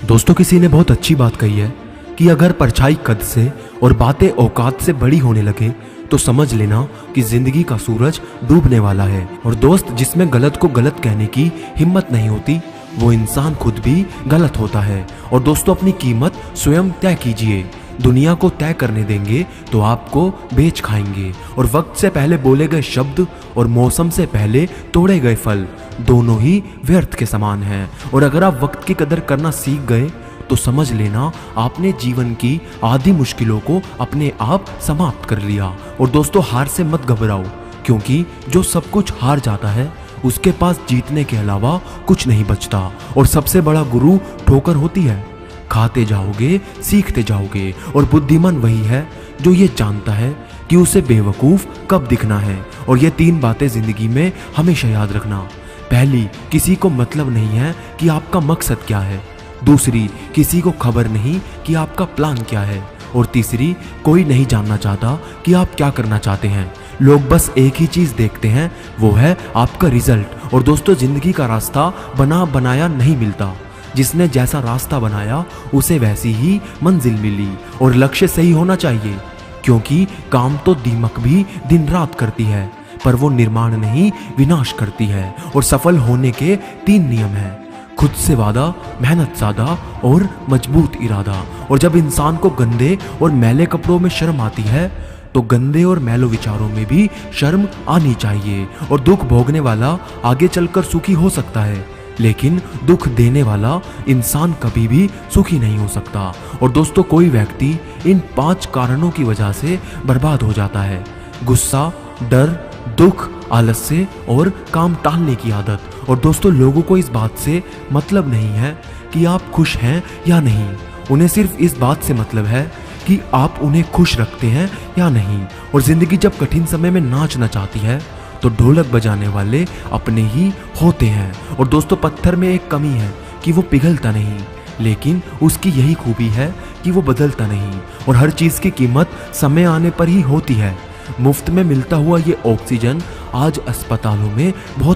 दोस्तों, किसी ने बहुत अच्छी बात कही है कि अगर परछाई कद से और बातें औकात से बड़ी होने लगे तो समझ लेना कि जिंदगी का सूरज डूबने वाला है। और दोस्त, जिसमें गलत को गलत कहने की हिम्मत नहीं होती वो इंसान खुद भी गलत होता है। और दोस्तों, अपनी कीमत स्वयं तय कीजिए। दुनिया को तय करने देंगे तो आपको बेच खाएंगे। और वक्त से पहले बोले गए शब्द और मौसम से पहले तोड़े गए फल दोनों ही व्यर्थ के समान हैं। और अगर आप वक्त की कदर करना सीख गए तो समझ लेना आपने जीवन की आधी मुश्किलों को अपने आप समाप्त कर लिया। और दोस्तों, हार से मत घबराओ, क्योंकि जो सब कुछ हार जाता है उसके पास जीतने के अलावा कुछ नहीं बचता। और सबसे बड़ा गुरु ठोकर होती है। खाते जाओगे, सीखते जाओगे। और बुद्धिमान वही है जो ये जानता है कि उसे बेवकूफ कब दिखना है। और ये 3 बातें जिंदगी में हमेशा याद रखना। पहली, किसी को मतलब नहीं है कि आपका मकसद क्या है। दूसरी, किसी को खबर नहीं कि आपका प्लान क्या है। और तीसरी, कोई नहीं जानना चाहता कि आप क्या करना चाहते हैं। लोग बस एक ही चीज देखते हैं, वो है आपका रिजल्ट। और दोस्तों, जिंदगी का रास्ता बना बनाया नहीं मिलता। जिसने जैसा रास्ता बनाया उसे वैसी ही मंजिल मिली। और लक्ष्य सही होना चाहिए, क्योंकि काम तो दीमक भी दिन रात करती है, पर वो निर्माण नहीं विनाश करती है। और सफल होने के 3 नियम हैं: खुद से वादा, मेहनत ज़्यादा और मजबूत इरादा। और जब इंसान को गंदे और मैले कपड़ों में शर्म आती है तो गंदे और मैलो विचारों में भी शर्म आनी चाहिए। और दुख भोगने वाला आगे चलकर सुखी हो सकता है, लेकिन दुख देने वाला इंसान कभी भी सुखी नहीं हो सकता। और दोस्तों, कोई व्यक्ति इन 5 कारणों की वजह से बर्बाद हो जाता है: गुस्सा, डर, दुख, आलस्य और काम टालने की आदत। और दोस्तों, लोगों को इस बात से मतलब नहीं है कि आप खुश हैं या नहीं। उन्हें सिर्फ इस बात से मतलब है कि आप उन्हें खुश रखते हैं या नहीं। और जिंदगी जब कठिन समय में नाचना चाहती है तो ढोलक बजाने वाले अपने ही होते हैं। और दोस्तों, पत्थर में एक कमी है कि वो पिघलता नहीं, लेकिन उसकी यही खूबी है कि वो बदलता नहीं। और हर चीज़ की कीमत समय आने पर ही होती है। मुफ्त में मिलता हुआ ये ऑक्सीजन आज अस्पतालों में बहुत